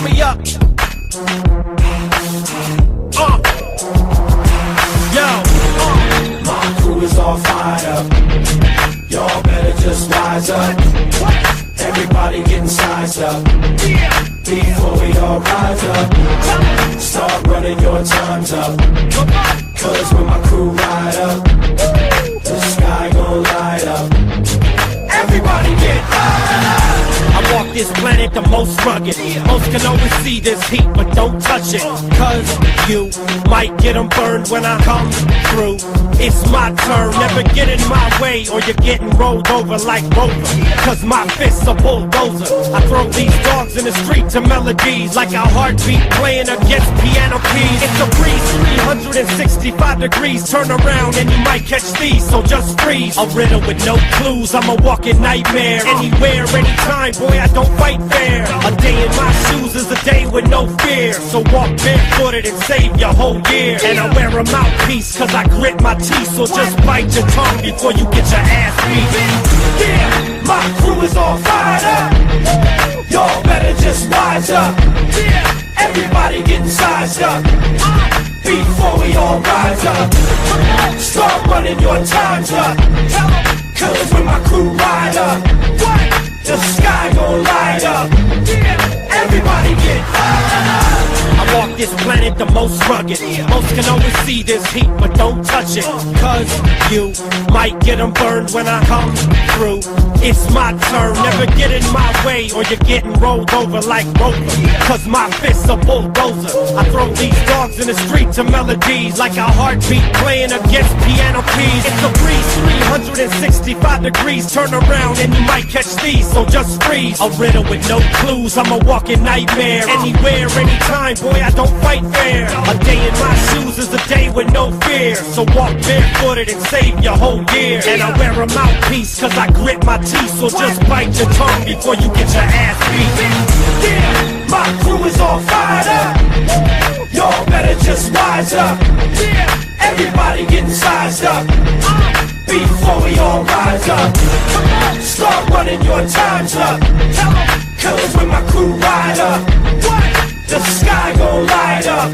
me up. My crew is all fired up. Y'all better just wise up. Everybody getting sized up. Before we all rise up, start running your times up. Cause when my crew ride up, the sky gon' light up. Everybody get high. I walk this planet the most rugged. Most can always see this heat, but don't touch it. Cause you might get them burned when I come through. It's my turn, never get in my way, or you're getting rolled over like Rover. Cause my fists are bulldozer. I throw these dogs in the street to melodies like a heartbeat playing against piano keys. It's a breeze, 365 degrees. Turn around and you might catch these, so just freeze. A riddle with no clues, I'm a walking nightmare. Anywhere, anytime, boy, I don't fight fair. A day in my shoes is a day with no fear. So walk barefooted and save your whole year. And I wear a mouthpiece cause I grit my teeth. So just bite your tongue before you get your ass beat. Yeah, my crew is all fired up. Y'all better just wise up. Everybody getting sized up. Before we all rise up, start running your times up. Cause when my crew ride up, the sky gon' light up. Everybody get high. I walk this planet the most rugged. Most can always see this heat, but don't touch it. Cause you might get them burned when I come through. It's my turn, never get in my way, or you're getting rolled over like Rover. Cause my fists are bulldozer. I throw these dogs in the street to melodies like a heartbeat playing against piano keys. It's a breeze, 365 degrees. Turn around and you might catch these, so just freeze. A riddle with no clues, I'm a walking nightmare. Anywhere, anytime, boy, I don't fight fair. A day in my shoes is a day with no fear. So walk barefooted and save your whole year. And I wear a mouthpiece cause I grit my teeth. So just bite your tongue before you get your ass beat. Yeah, my crew is all fired up. Y'all better just wise up. Everybody getting sized up. Before we all rise up, start running your times up. Cause when my crew ride up, the sky gon' light up.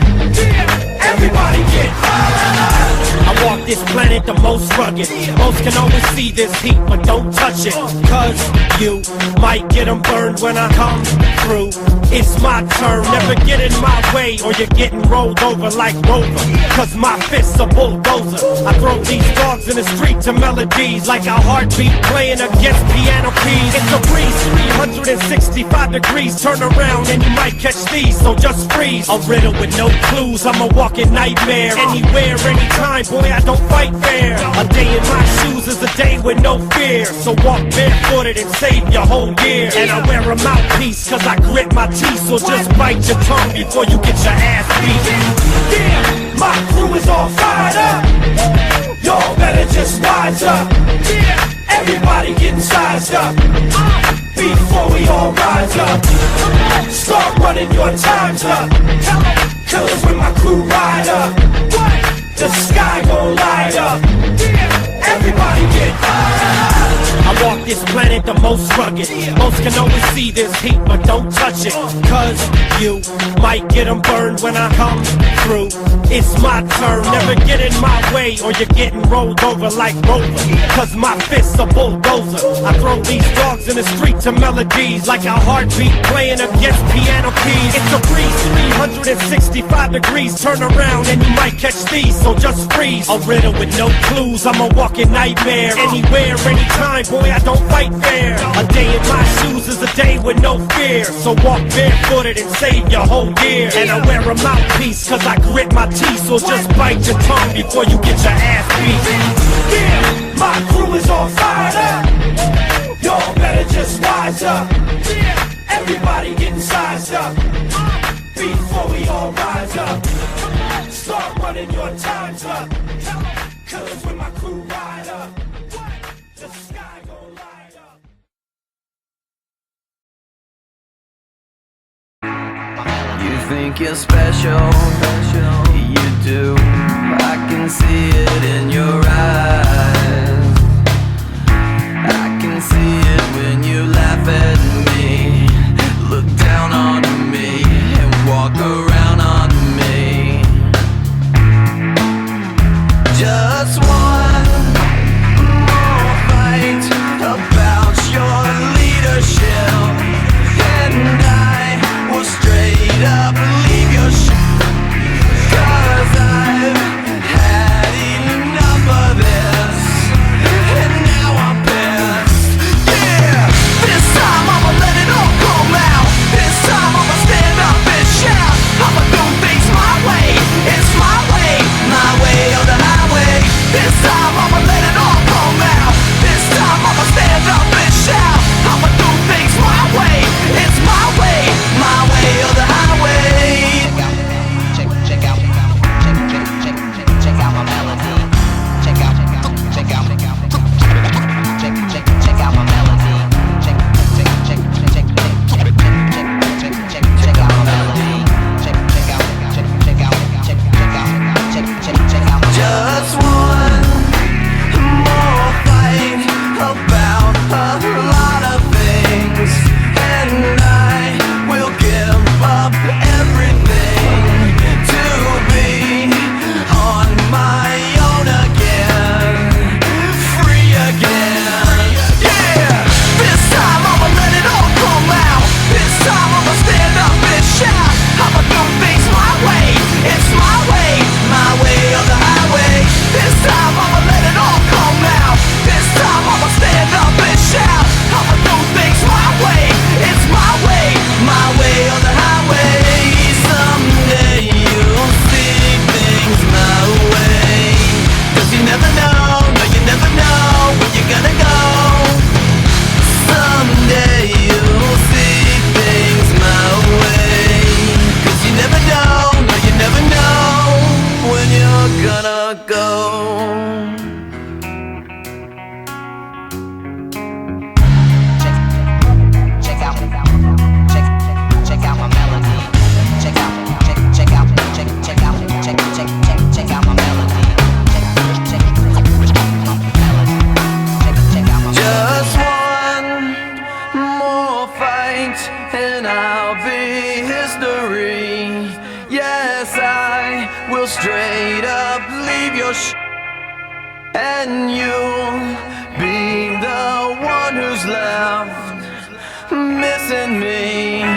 Everybody get high. I walk this planet the most rugged. Most can always see this heat, but don't touch it. Cause you might get them burned when I come through. It's my turn, never get in my way, or you're getting rolled over like Rover. Cause my fists are bulldozer. I throw these dogs in the street to melodies like a heartbeat playing against piano keys. It's a breeze, 365 degrees. Turn around and you might catch these, so just freeze. A riddle with no clues, I'm a walking nightmare. Anywhere, anytime, boy, I don't fight fair. A day in my shoes is a day with no fear. So walk barefooted and save your whole year. And I wear a mouthpiece cause I grit my teeth. So just bite your tongue before you get your ass beat. Yeah, my crew is all fired up. Y'all better just wise up. Everybody getting sized up. Before we all rise up, start running your times up. Cause when my crew ride up, the sky gon' light up. Everybody get high. I walk this planet the most rugged. Most can always see this heat, but don't touch it. Cause you might get them burned when I come through. It's my turn, never get in my way, or you're getting rolled over like Rover. Cause my fists are bulldozer. I throw these dogs in the street to melodies like a heartbeat playing against piano keys. It's a breeze, 365 degrees. Turn around and you might catch these, so just freeze. A riddle with no clues, I'm a walking nightmare. Anywhere, anytime, boy, I don't fight fair. A day in my shoes is a day with no fear. So walk barefooted and save your whole year. And I wear a mouthpiece cause I grit my teeth. So just bite your tongue before you get your ass beat. Yeah, my crew is all fired up. Y'all better just wise up. Everybody getting sized up. Before we all rise up, start running your times up. Cause when my crew ride up, the sky gon' light up. You think you're special, you do. I can see it in your eyes. I can see it when you laugh at me, look down on me. mystery. Yes, I will straight up leave your and you'll be the one who's left missing me.